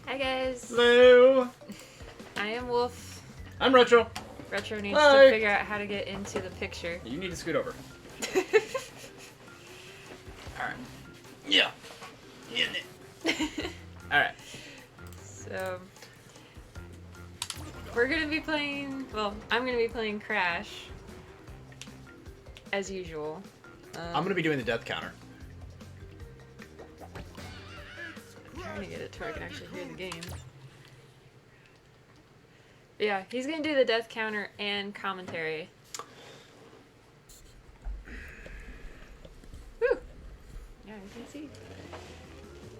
Hi guys. Hello. I am Wolf. I'm Retro. Retro needs Hi. to figure out how to get into the picture. You need to scoot over. Alright. Yeah. Alright. So, we're gonna be playing, well, I'm gonna be playing Crash, as usual. I'm gonna be doing the death counter. I'm trying to get it to where I can actually hear the game. But yeah, he's gonna do the death counter and commentary. Woo! Yeah, you can see.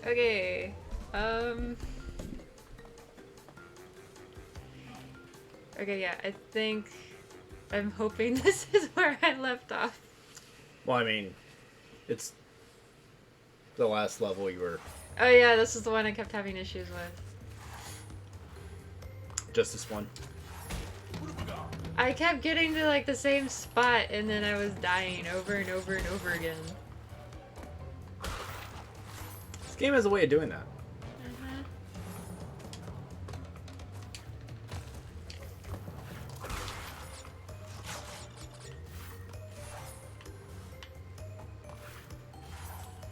Okay, okay, yeah, I'm hoping this is where I left off. Well, I mean, it's the last level you were... Oh yeah, this is the one I kept having issues with. Just this one. I kept getting to like the same spot and then I was dying over and over and over again. This game has a way of doing that.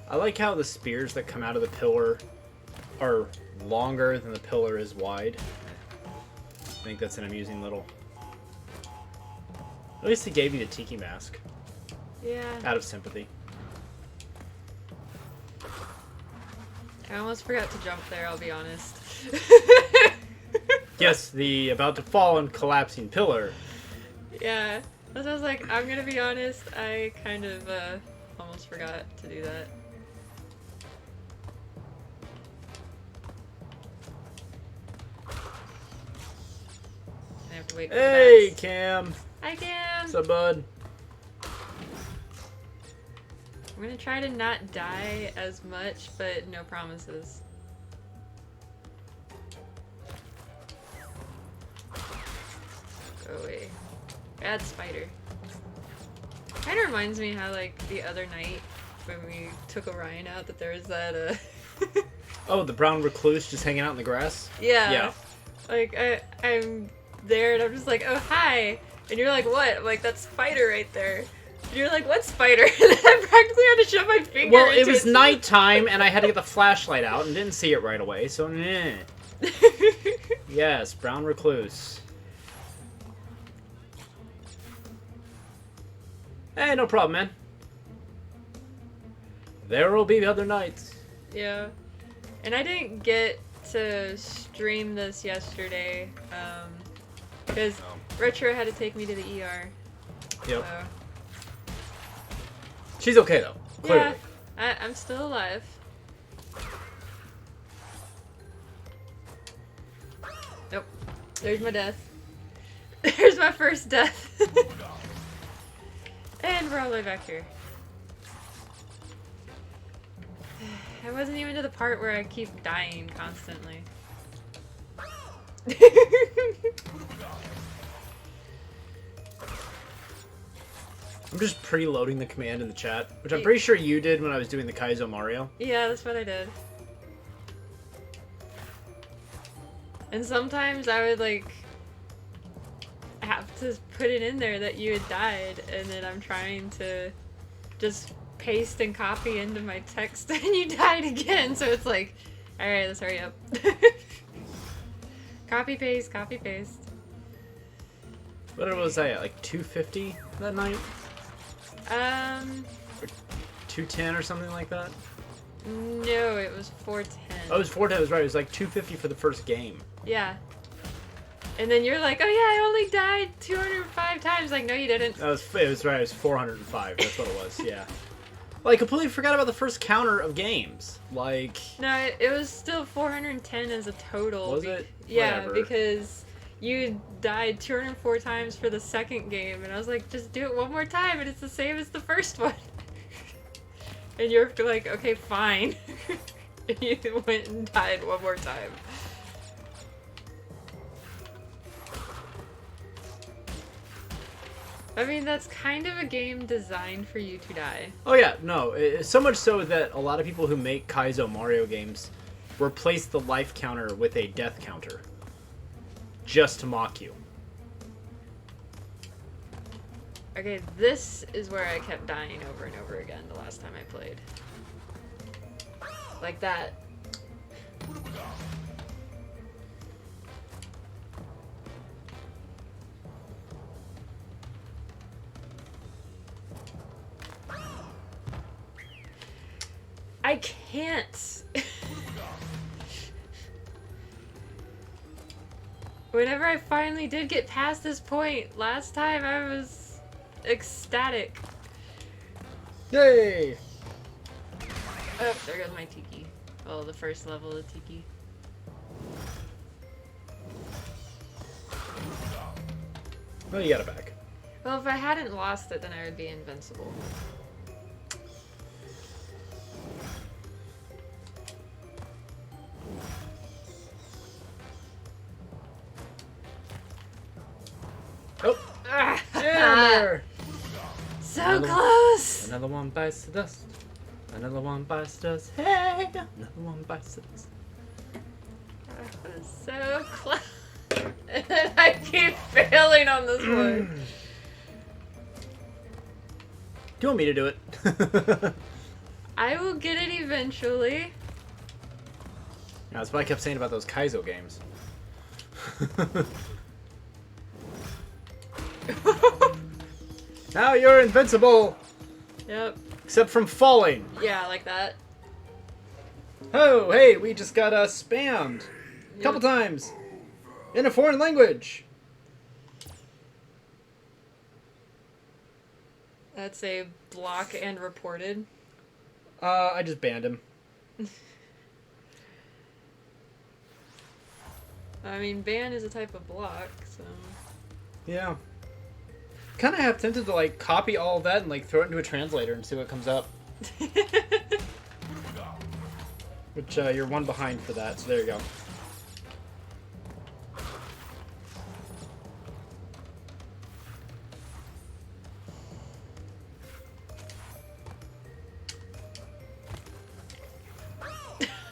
I like how the spears that come out of the pillar are longer than the pillar is wide. I think that's an amusing little... At least he gave me the Tiki mask. Yeah. Out of sympathy. I almost forgot to jump there, I'll be honest. Yes, the about to fall and collapsing pillar. Yeah. I was like, I'm gonna be honest, I kind of almost forgot to do that. I have to wait for Hey, the bats. Cam. Hi, Cam! What's up, bud? I'm gonna try to not die as much, but no promises. Go away. Bad spider. Kinda reminds me how, like, the other night when we took Orion out, that there was that, Oh, the brown recluse just hanging out in the grass? yeah. Yeah. Like, I'm there and I'm just like, oh, hi! And you're like, what? I'm like, that spider right there. And you're like, what spider? And then I practically had to shove my finger Well, it into was its- nighttime, and I had to get the flashlight out and didn't see it right away, so meh. Yes, brown recluse. Hey, no problem, man. There will be the other nights. Yeah. And I didn't get to stream this yesterday, because Retro had to take me to the ER. Yep. So, She's okay, though. Clearly. yeah, I'm still alive. Nope. There's my death. There's my first death. And we're all the way back here. I wasn't even to the part where I keep dying constantly. I'm just preloading the command in the chat, which I'm pretty sure you did when I was doing the Kaizo Mario. Yeah, that's what I did. And sometimes I would, like, have to put it in there that you had died, and then I'm trying to just paste and copy into my text, and you died again, so it's like, alright, let's hurry up. Copy, paste, copy, paste. What was I at, like 250 that night? 210 or something like that? No, it was 410. Oh, it was 410, I was right. It was like 250 for the first game. Yeah. And then you're like, oh yeah, I only died 205 times. Like, no, you didn't. It was right, it was 405. That's what it was, yeah. Well, I completely forgot about the first counter of games. Like... No, it was still 410 as a total. Was it? Yeah, Whatever. because you died 204 times for the second game, and I was like, just do it one more time, and it's the same as the first one. And you're like, okay, fine. And you went and died one more time. I mean, that's kind of a game designed for you to die. Oh yeah, no. So much so that a lot of people who make Kaizo Mario games replace the life counter with a death counter. Just to mock you. Okay, this is where I kept dying over and over again the last time I played. Like that. I can't. Whenever I finally did get past this point, last time I was ecstatic. Yay! Oh, there goes my Tiki. Oh, the first level of Tiki. Oh, you got it back. Well, if I hadn't lost it, then I would be invincible. Oh! Ah, There! so Another close! Another one bites the dust. Another one bites the dust. Hey! Another one bites the dust. That was so close. And I keep failing on this one. Do you want me to do it? I will get it eventually. Yeah, that's what I kept saying about those Kaizo games. Now you're invincible! Yep. Except from falling. Yeah, like that. Oh, hey, we just got spammed. A couple Yep. times. In a foreign language. That's a block and reported. I just banned him. I mean, ban is a type of block, so... Yeah. Kind of half tempted to, like, copy all of that and, like, throw it into a translator and see what comes up. Which, you're one behind for that, so there you go.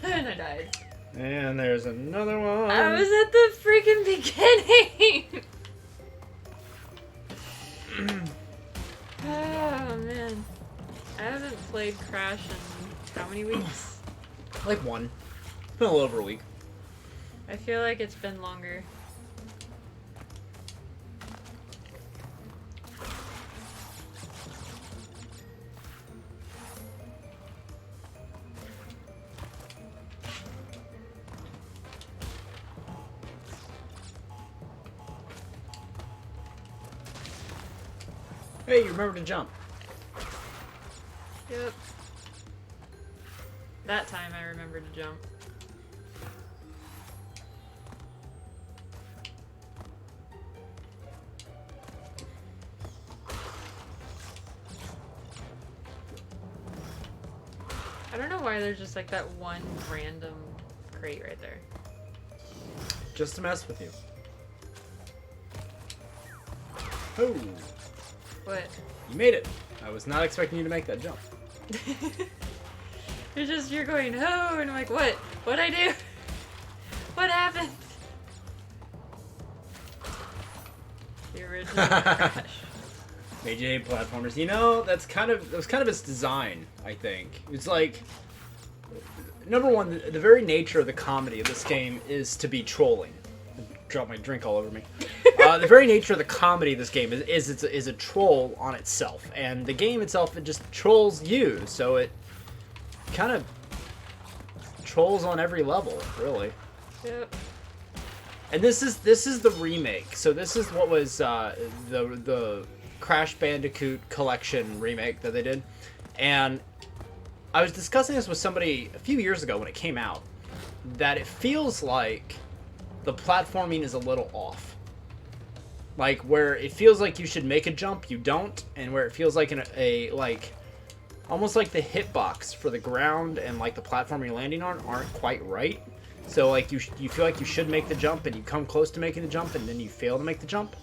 And I died. And there's another one. I was at the freaking beginning! Oh, man. I haven't played Crash in how many weeks? Like one. It's been a little over a week. I feel like it's been longer. Hey, you remember to jump. Yep. That time I remembered to jump. I don't know why there's just like that one random crate right there. Just to mess with you. Oh, What? you made it. I was not expecting you to make that jump. You're going, oh, and I'm like, what? What'd I do? What happened? The original Crash. Made you hate platformers. You know, that was kind of its design, I think. It's like, number one, the very nature of the comedy of this game is to be trolling. Drop my drink all over me. The very nature of the comedy of this game is a troll on itself, and the game itself, it just trolls you, so it kind of trolls on every level, really. Yep. And this is the remake. So this is what was the Crash Bandicoot collection remake that they did, and I was discussing this with somebody a few years ago when it came out, that it feels like the platforming is a little off. Like, where it feels like you should make a jump, you don't, and where it feels like like almost like the hitbox for the ground and like the platform you're landing on aren't quite right. So like you feel like you should make the jump and you come close to making the jump and then you fail to make the jump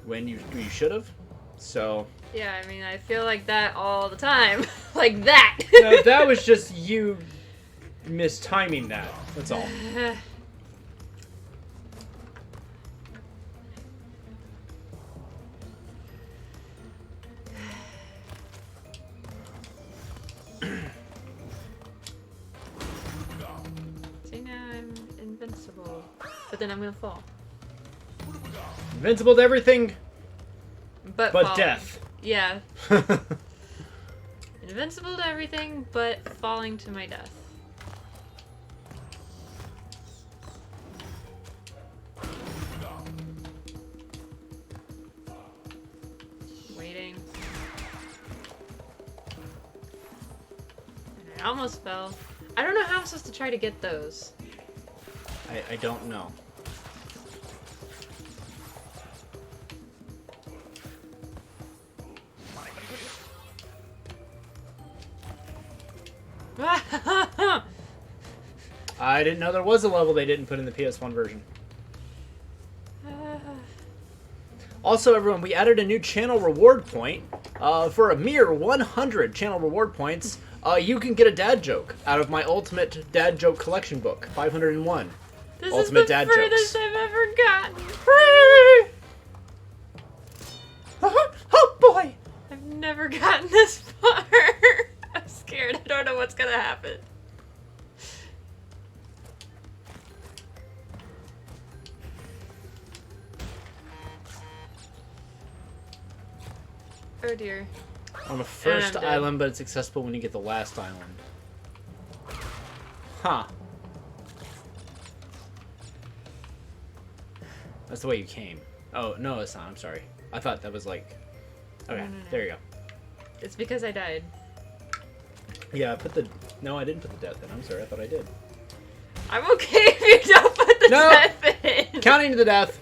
when you should have. So Yeah, I mean, I feel like that all the time. Like that. no, that was just you mistiming that. That's all. See, now I'm invincible. But then I'm gonna fall. Invincible to everything But but falling. death. Yeah. Invincible to everything, but falling to my death. Waiting. And I almost fell. I don't know how I'm supposed to try to get those. I don't know. I didn't know there was a level they didn't put in the PS1 version. Also, everyone, we added a new channel reward point. For a mere 100 channel reward points, you can get a dad joke out of my ultimate dad joke collection book, 501. This Ultimate is the dad furthest jokes. I've ever gotten. Oh boy! I've never gotten this far. I'm scared. I don't know what's gonna happen. Oh dear. On the first And I'm dead. island, but it's accessible when you get the last island. Huh. That's the way you came. Oh, no, it's not. I'm sorry. I thought that was like... Okay, No. there you go. It's because I died. Yeah, I put the... No, I didn't put the death in. I'm sorry. I thought I did. I'm okay if you don't put the No. death in. Counting to the death.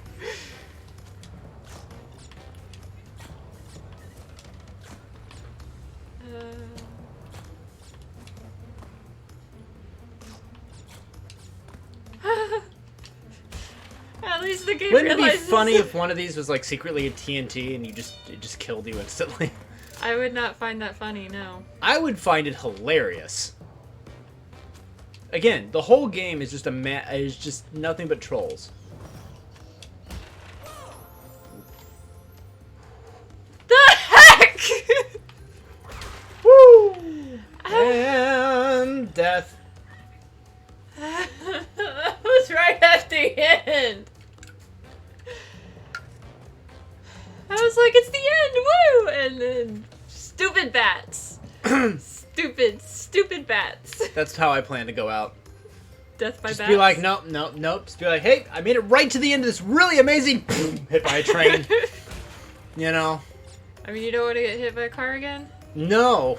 At least the game Wouldn't it be realizes. funny if one of these was like secretly a TNT and it just killed you instantly? I would not find that funny, no. I would find it hilarious. Again, the whole game is just is just nothing but trolls. The heck! Woo! And death. That was right at the end. I was like, it's the end, woo! And then stupid bats. stupid bats. That's how I plan to go out. Death by Just bats. be like, nope. Just be like, hey, I made it right to the end of this really amazing hit by a train. You know? I mean, you don't want to get hit by a car again? No.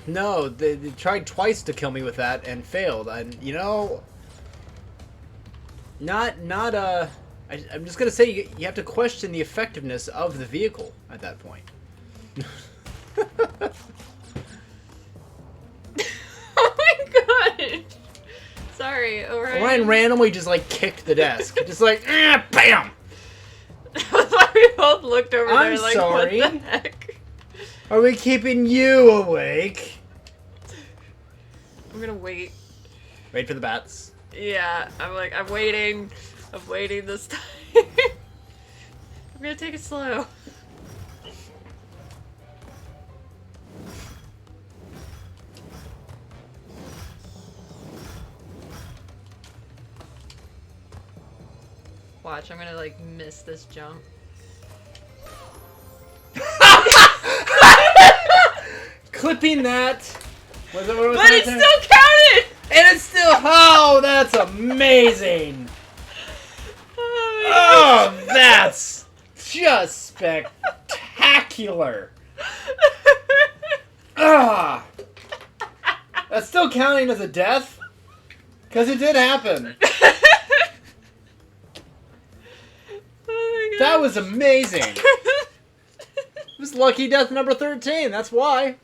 They tried twice to kill me with that and failed. And, you know... I'm just gonna say you have to question the effectiveness of the vehicle at that point. Oh my god! Sorry, Orion. Ryan randomly just like kicked the desk. Just like, bam! That's why we both looked over I'm there like, sorry. what the heck? Are we keeping you awake? I'm gonna wait. Wait for the bats. Yeah, I'm waiting. I'm waiting this time. I'm gonna take it slow. Watch, I'm gonna like miss this jump. Clipping that. What was But that it there? still counted! And it's still. Oh, that's amazing. Oh, Oh, that's just spectacular. Ah, that's still counting as a death, because it did happen. Oh my That was amazing. It was lucky death number 13. That's why.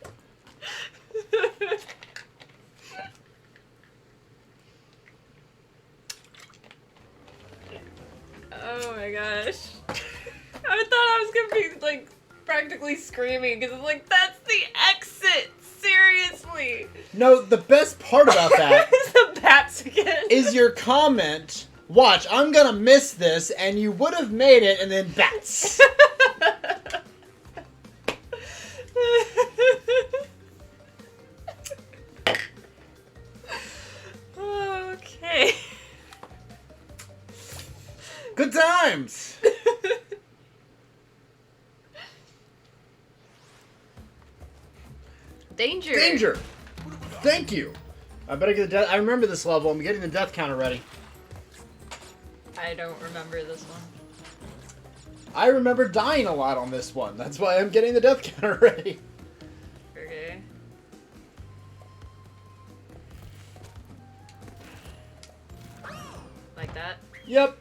Oh my gosh. I thought I was gonna be like practically screaming because it's like, that's the exit! Seriously! No, the best part about that. It's the bat bats again. is your comment, watch, I'm gonna miss this, and you would have made it, and then bats. Okay. Good times. Danger. Danger. Thank you. I better get the death. I remember this level. I'm getting the death counter ready. I don't remember this one. I remember dying a lot on this one. That's why I'm getting the death counter ready. Okay. Like that? Yep.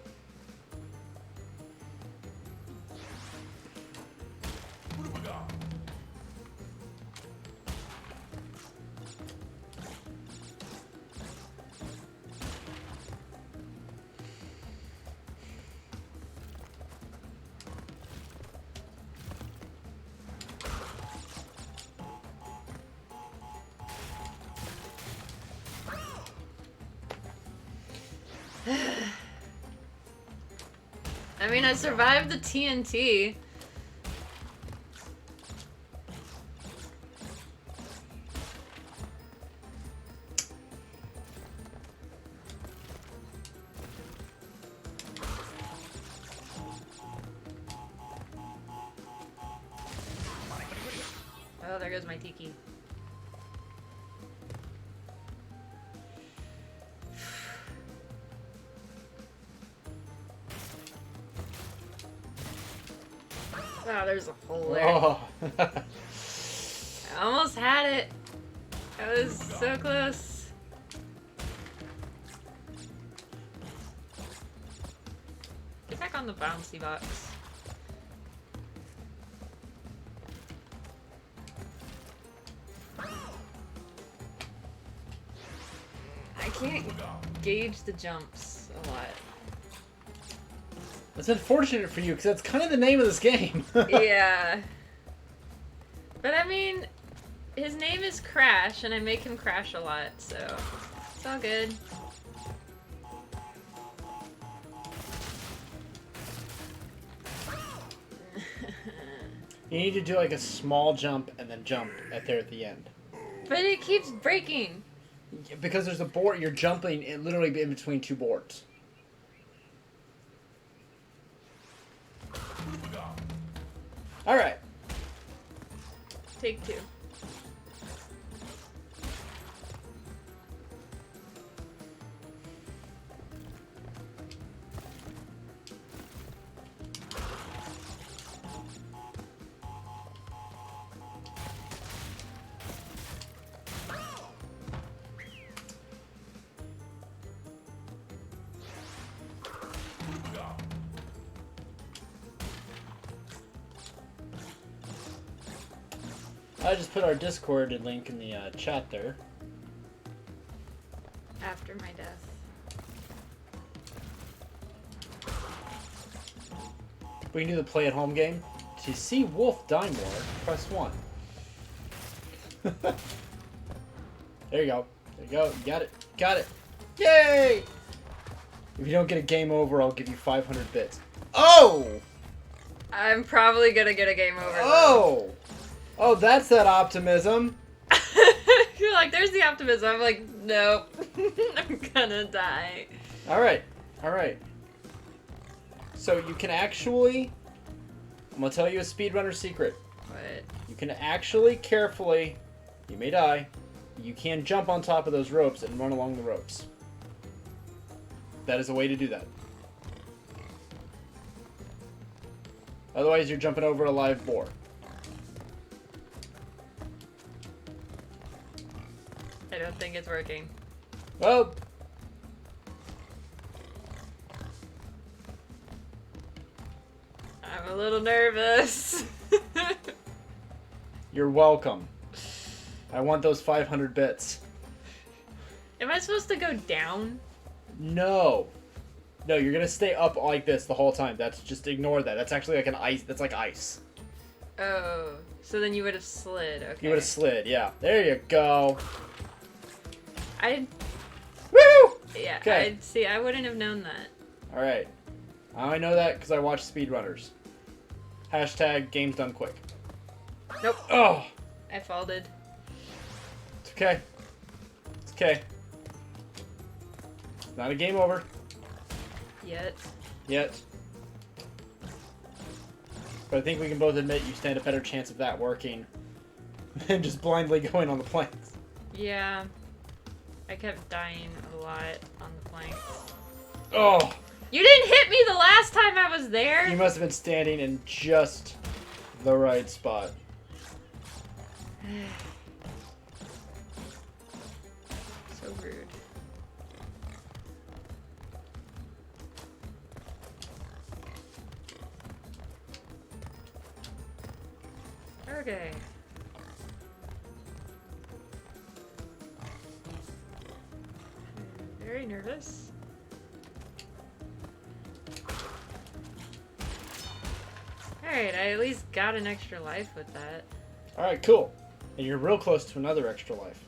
I mean, I survived the TNT. Oh, there goes my Tiki. Oh, there's a hole there. Oh. I almost had it. I was so close. Get back on the bouncy box. I can't gauge the jumps a lot. That's unfortunate for you, because that's kind of the name of this game. Yeah. But I mean, his name is Crash, and I make him crash a lot, so it's all good. You need to do like a small jump and then jump there at the end. But it keeps breaking. Because there's a board, you're jumping literally in between two boards. Alright. Take two. I just put our Discord link in the chat there. After my death. We can do the play at home game. To see Wolf die more, press 1. There you go. There you go. You got it. Got it. Yay! If you don't get a game over, I'll give you 500 bits. Oh! I'm probably gonna get a game over. Oh! Oh, that's that optimism. You're like, there's the optimism. I'm like, nope. I'm gonna die. Alright. Alright. So you can actually... I'm gonna tell you a speedrunner secret. What? You can actually carefully... You may die. You can jump on top of those ropes and run along the ropes. That is a way to do that. Otherwise, you're jumping over a live boar. I don't think it's working. Well... I'm a little nervous. You're welcome. I want those 500 bits. Am I supposed to go down? No. No, you're gonna stay up like this the whole time. That's just ignore that. That's actually like an ice. That's like ice. Oh, so then you would have slid. Okay. You would have slid, yeah. There you go. I. Woo! Yeah, Okay. see, I wouldn't have known that. All right. I know that because I watch speedrunners. Hashtag games done quick. Nope. Oh, I folded. it's okay. It's okay. It's not a game over Yet. yet. But I think we can both admit you stand a better chance of that working than just blindly going on the planks. Yeah. I kept dying a lot on the planks. Oh, You didn't hit me the last time I was there! you must have been standing in just the right spot. So rude. Okay. I'm very nervous. Alright, I at least got an extra life with that. Alright, cool. And you're real close to another extra life.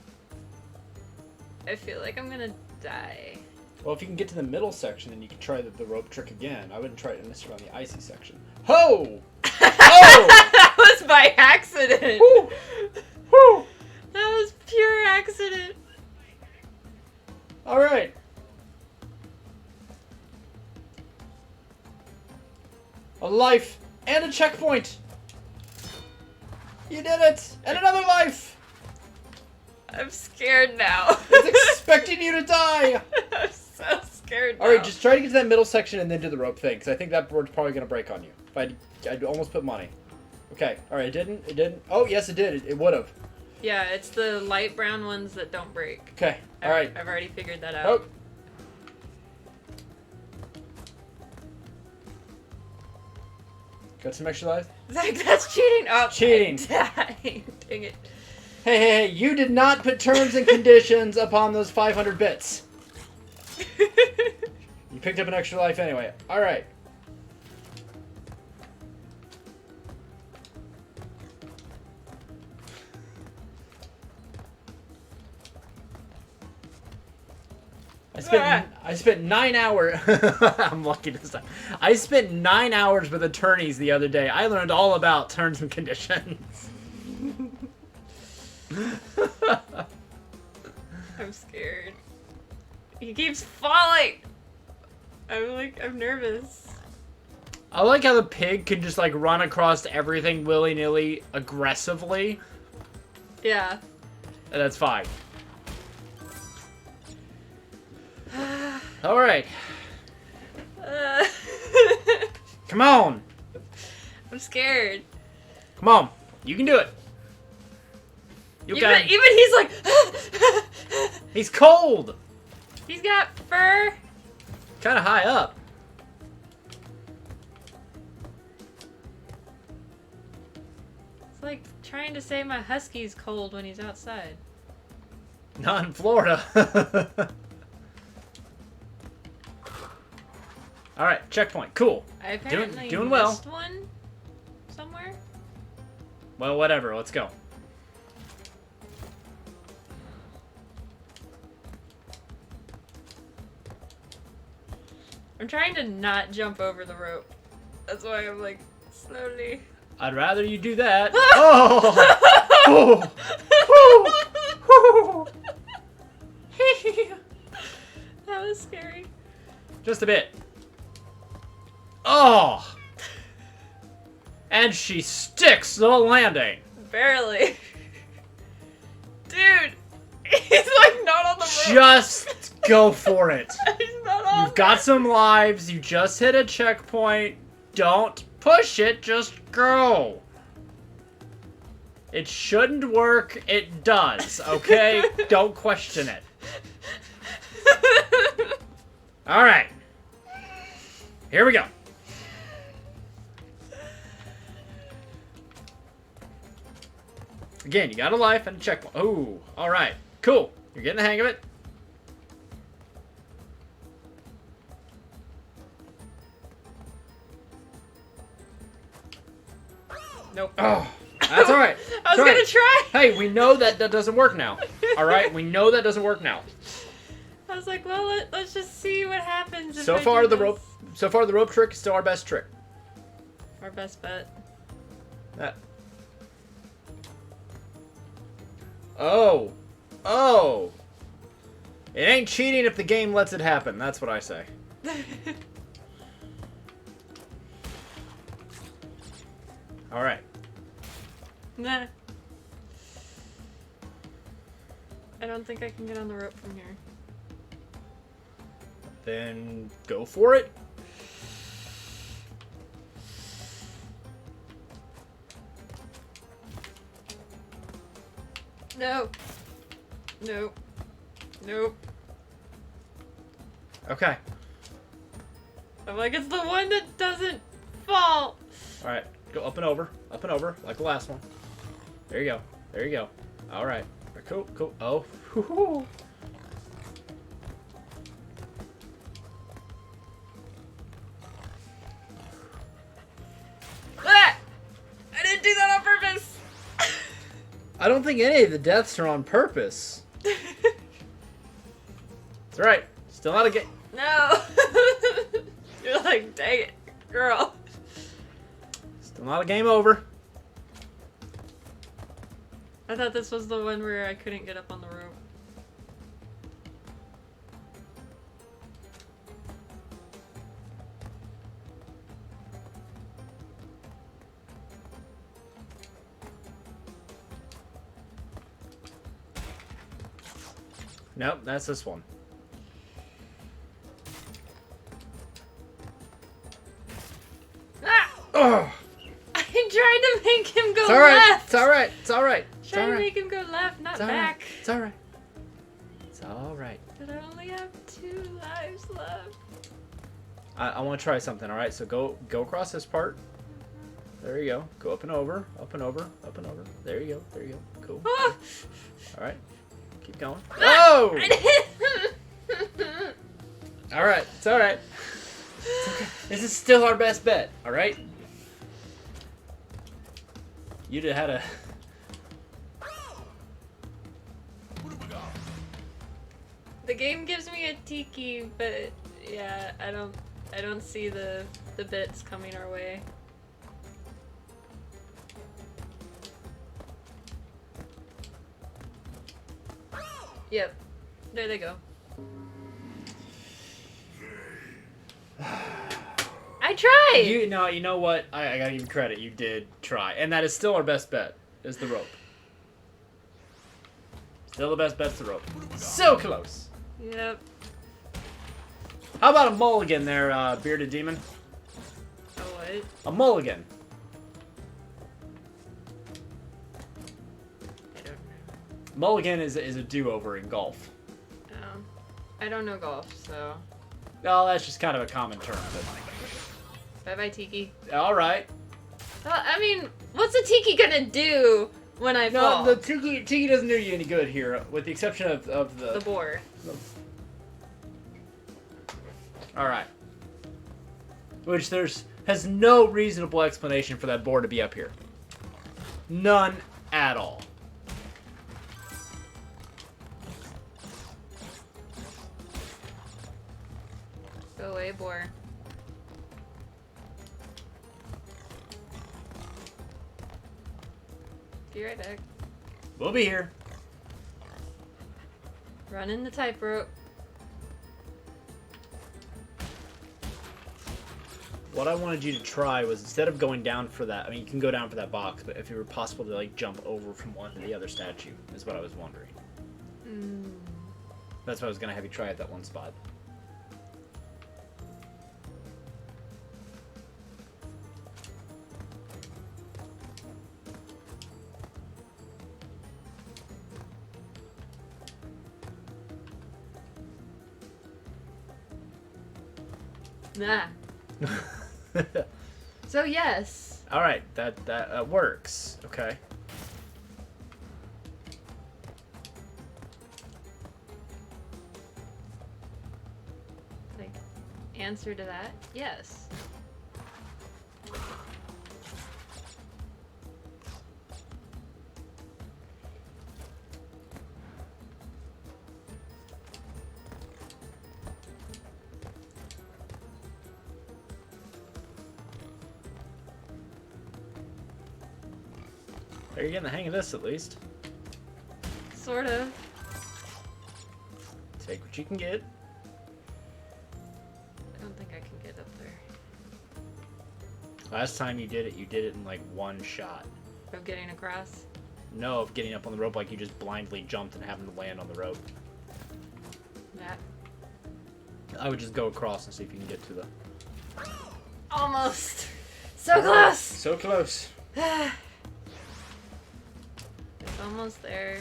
I feel like I'm gonna die. Well, if you can get to the middle section, then you can try the rope trick again. I wouldn't try it necessarily on the icy section. Ho! Oh! That was by accident! Woo! Woo! That was pure accident! Alright. A life and a checkpoint! You did it! And another life! I'm scared now. It's expecting you to die! I'm so scared now. Alright, just try to get to that middle section and then do the rope thing, because I think that board's probably going to break on you. If I'd almost put money. Okay, alright, it didn't? It didn't? Oh, yes, it did. It would have. Yeah, it's the light brown ones that don't break. Okay, alright. I've already figured that out. Oh. Got some extra life? Zach, that's cheating! Oh, Cheating. I died. Dang it. Hey, you did not put terms and conditions upon those 500 bits. You picked up an extra life anyway. Alright. I spent 9 hours. I'm lucky this time. I spent 9 hours with attorneys the other day. I learned all about terms and conditions. I'm scared. He keeps falling! I'm nervous. I like how the pig can just like run across everything willy-nilly aggressively. Yeah. And that's fine. Alright. Come on. I'm scared. Come on. You can do it. You got it. Even he's like... He's cold. He's got fur. Kind of high up. It's like trying to say my husky's cold when he's outside. Not in Florida. Alright, checkpoint. Cool. I apparently doing well. missed one somewhere. Well, whatever. Let's go. I'm trying to not jump over the rope. That's why I'm like slowly. I'd rather you do that. Oh! Oh! Oh! That was scary. Just a bit. Oh! And she sticks the landing. Barely. Dude, he's like not on the rope. Just go for it. He's not on You've got some lives. You just hit a checkpoint. Don't push it. Just go. It shouldn't work. It does. Okay? Don't question it. All right. Here we go. Again, you got a life and a checkpoint. Oh, all right. Cool. You're getting the hang of it. Nope. Oh, that's all right. I was gonna try. Hey, we know that doesn't work now. All right? We know that doesn't work now. I was like, well, let's just see what happens. If So I far do the this. rope trick is still our best trick. Our best bet. That. Oh. Oh. It ain't cheating if the game lets it happen. That's what I say. All right. Nah. I don't think I can get on the rope from here. Then go for it. No. Nope. Nope. Okay. I'm like, it's the one that doesn't fall. All right. Go up and over, like the last one. There you go. There you go. All right. Cool. Cool. Oh. Woo-hoo. Ah! I didn't do that on purpose. I don't think any of the deaths are on purpose. It's all right. Still not a game. No. You're like, dang it, girl. Still not a game over. I thought this was the one where I couldn't get up on the rope. Nope, that's this one. Ah! Ugh. I tried to make him go It's all right. left. It's all right. It's all right. It's Trying all to right. make him go left, not It's all right. back. It's all right. It's all right. But I only have 2 lives left. I want to try something. All right. So go across this part. There you go. Go up and over. Up and over. Up and over. There you go. There you go. Cool. Ah! All right. Keep going. Ah! Oh! I didn't. All right. It's all right. It's okay. This is still our best bet. All right. You'd have had a. The game gives me a TIKI, but yeah, I don't see the bits coming our way. Yep. There they go. I tried! You know what? I gotta give you credit. You did try, and that is still our best bet. Is the rope. Still the best bet's the rope. So close. Yep. How about a mulligan there, bearded demon? Oh, what? A mulligan. I don't know. Mulligan is a do-over in golf. I don't know golf, so... Oh, that's just kind of a common term. Bye-bye, Tiki. But... All right. Well, I mean, what's a Tiki gonna do when I fall? No, the tiki doesn't do you any good here, with the exception of the... The boar. All right. Which has no reasonable explanation for that boar to be up here. None at all. Go away, boar. Be right back. We'll be here. Running the tightrope. What I wanted you to try was, instead of going down for that, I mean, you can go down for that box, but if it were possible to, like, jump over from one to the other statue, is what I was wondering. That's what I was going to have you try at that one spot. Nah. So yes. All right, that works. Okay. Like, answer to that? Yes. Are you getting the hang of this at least? Sort of. Take what you can get. I don't think I can get up there. Last time you did it in like one shot. Of getting across? No, of getting up on the rope like you just blindly jumped and having to land on the rope. That. I would just go across and see if you can get to the... Almost! So close! So close. It's almost there.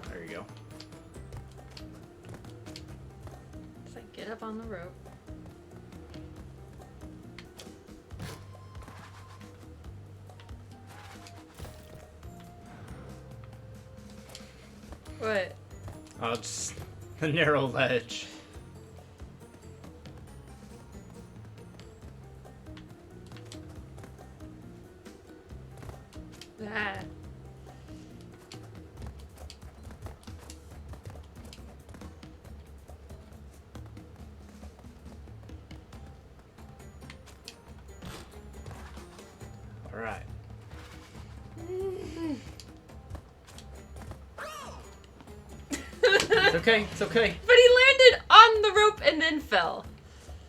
There you go. It's like get up on the rope. What? Oh, just the narrow ledge. That. All right. It's okay. It's okay. But he landed on the rope and then fell.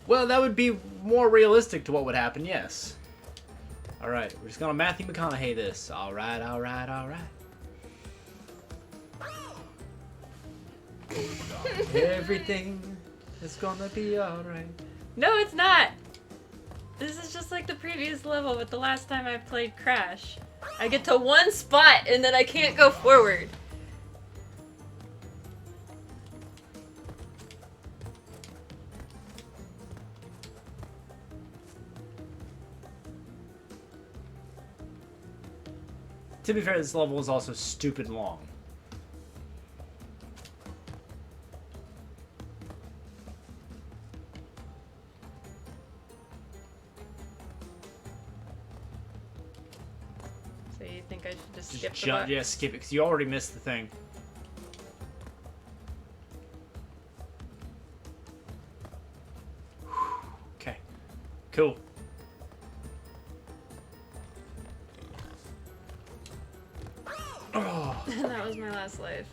Well, that would be more realistic to what would happen, yes. Alright, we're just gonna Matthew McConaughey this. Alright, alright, alright. Everything is gonna be alright. No, it's not. This is just like the previous level with the last time I played Crash. I get to one spot and then I can't go forward. To be fair, this level is also stupid long. So you think I should just Just skip the jump, box? yeah, skip it, because you already missed the thing. Okay. Cool. Oh. That was my last life.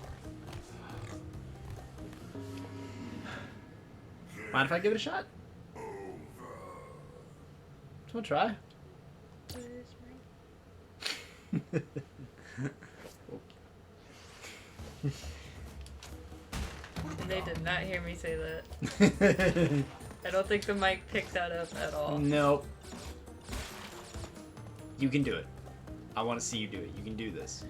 Mind if I give it a shot? Just wanna try? They did not hear me say that. I don't think the mic picked that up at all. Nope. You can do it. I want to see you do it. You can do this.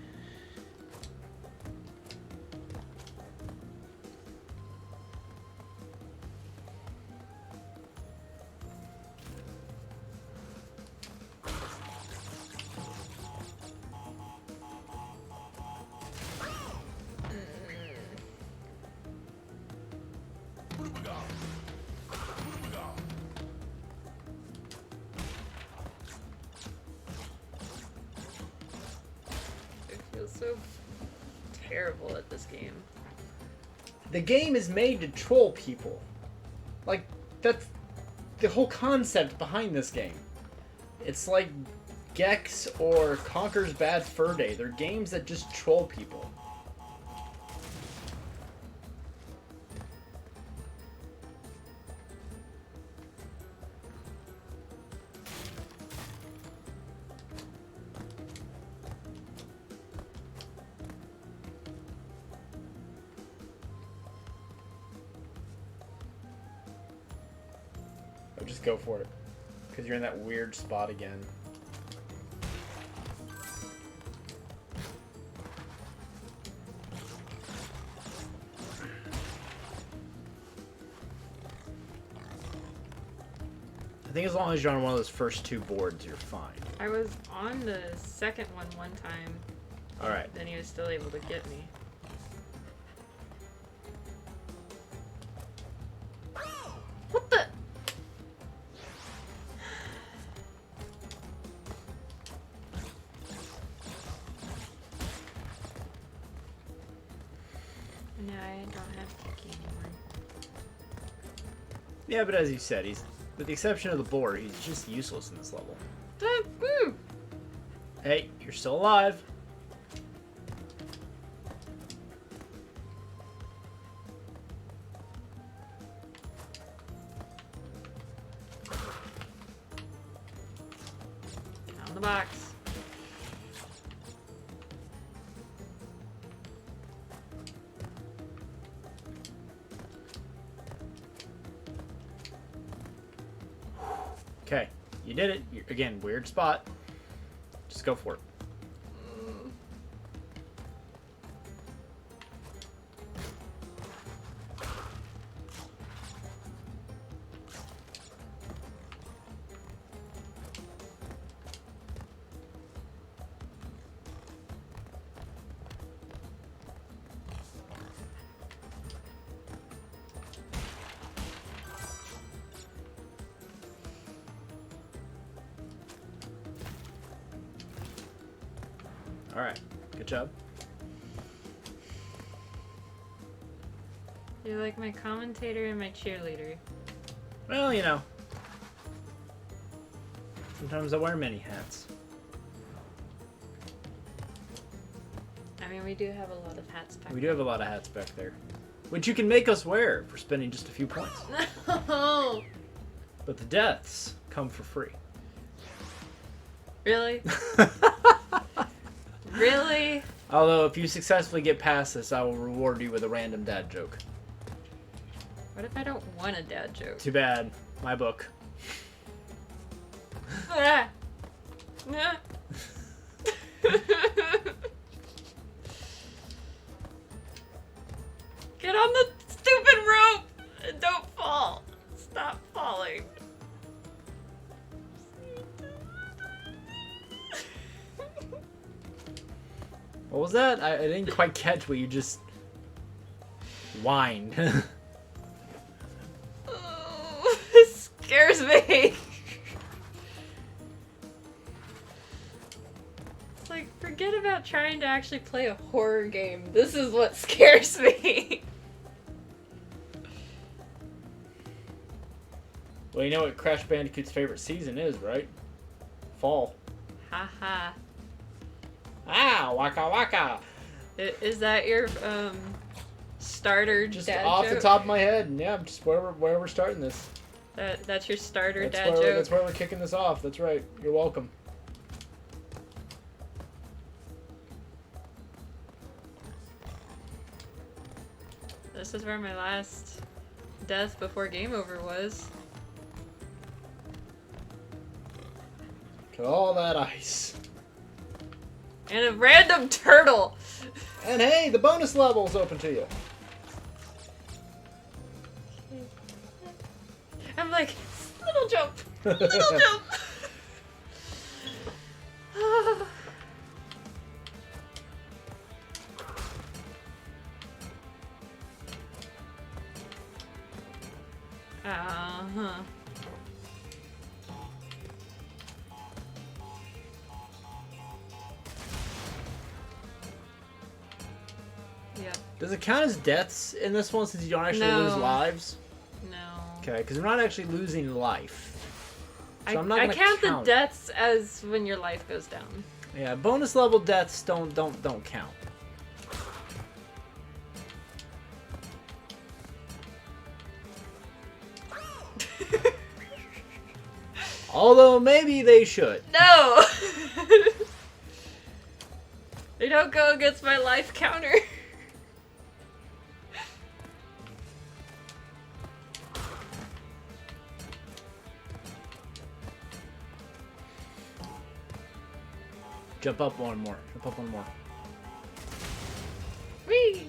I feel so terrible at this game. The game is made to troll people. Like, that's the whole concept behind this game. It's like Gex or Conker's Bad Fur Day. They're games that just troll people. Oh, just go for it. Because you're in that weird spot again. I think as long as you're on one of those first two boards, you're fine. I was on the second one time. Alright. Then he was still able to get me. What the? No, I don't have TIKI anymore. Yeah, but as you said, he's, with the exception of the boar, he's just useless in this level. Woo! Hey, you're still alive. On the box. Okay, you did it. Again, weird spot. Just go for it. All right, good job. You're like my commentator and my cheerleader. Well, you know, sometimes I wear many hats. I mean, we do have a lot of hats back We do have a lot of hats back there, which you can make us wear for spending just a few points. No! But the deaths come for free. Really? Really? Although, if you successfully get past this, I will reward you with a random dad joke. What if I don't want a dad joke? Too bad. My book. Ah. Ah. Get on the stupid rope and don't fall. Stop falling. What was that? I didn't quite catch what you just whined. Oh, this scares me. It's like, forget about trying to actually play a horror game. This is what scares me. Well, you know what Crash Bandicoot's favorite season is, right? Fall. Haha. Ah, waka waka. Is that your starter Just dad off joke? the top of my head. Yeah, just where we're starting this. That's your starter That's dad where, joke? that's where we're kicking this off. That's right. You're welcome. This is where my last death before game over was. Look at all that ice. And a random turtle! And hey, the bonus level's open to you. I'm like, little jump! Little jump! Uh-huh. Yep. Does it count as deaths in this one since you don't actually No. lose lives? No. Okay, because we're not actually losing life. So I'm not I gonna count the count. deaths as when your life goes down. Yeah, bonus level deaths don't count. Although maybe they should. No! They don't go against my life counter. Jump up one more. Jump up one more. Whee!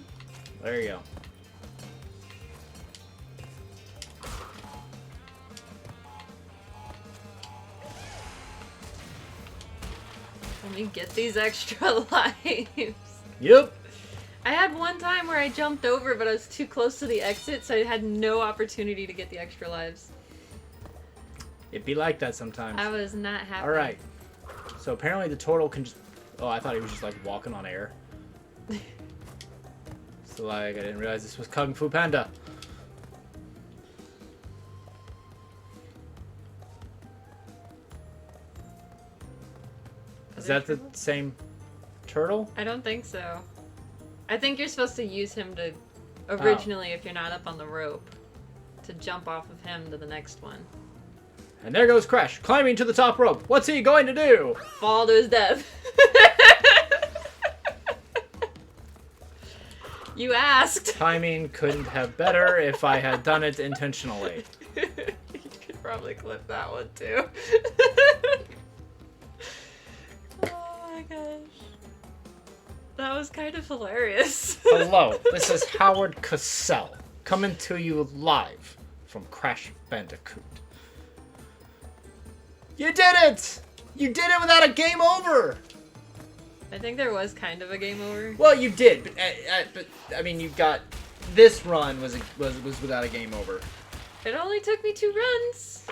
There you go. Let me get these extra lives. Yep. I had one time where I jumped over, but I was too close to the exit, so I had no opportunity to get the extra lives. It'd be like that sometimes. I was not happy. Alright. So apparently the turtle can just... Oh, I thought he was just like walking on air. Like, I didn't realize this was Kung Fu Panda. Is that the same turtle? I don't think so. I think you're supposed to use him to, originally, if you're not up on the rope, to jump off of him to the next one. And there goes Crash, climbing to the top rope. What's he going to do? Fall to his death. You asked. Timing couldn't have better if I had done it intentionally. You could probably clip that one too. Oh my gosh. That was kind of hilarious. Hello, this is Howard Cosell, coming to you live from Crash Bandicoot. You did it! You did it without a game over! I think there was kind of a game over. Well, you did, but I mean, you got this run was without a game over. It only took me 2 runs.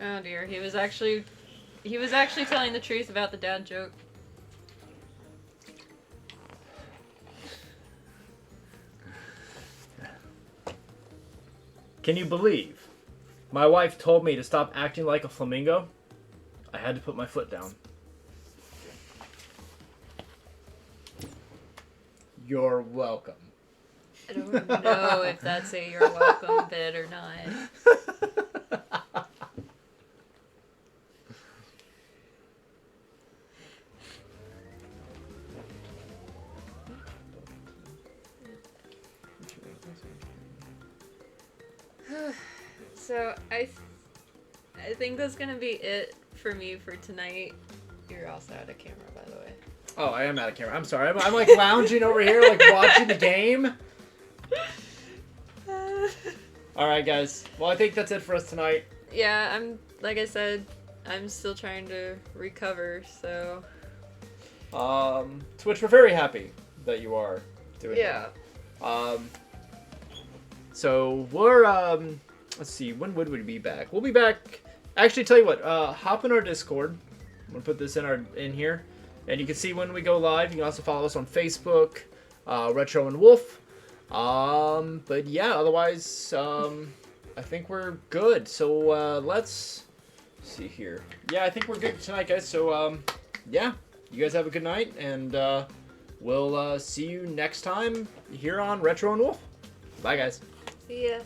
Oh dear, he was actually telling the truth about the dad joke. Can you believe? My wife told me to stop acting like a flamingo. I had to put my foot down. You're welcome. I don't know if that's a you're welcome bit or not. So I think that's gonna be it for me for tonight. You're also out of camera, by the way. Oh, I am out of camera. I'm sorry. I'm like lounging over here, like watching the game. All right, guys. Well, I think that's it for us tonight. Yeah, like I said, I'm still trying to recover. So. Twitch, we're very happy that you are doing it. Yeah. So we're let's see, when would we be back? We'll be back. Actually, tell you what, hop in our Discord. I'm gonna put this in here, and you can see when we go live. You can also follow us on Facebook, Retro and Wolf. But yeah, otherwise, I think we're good. So let's see here. Yeah, I think we're good tonight, guys. So yeah, you guys have a good night, and we'll see you next time here on Retro and Wolf. Bye, guys. See ya.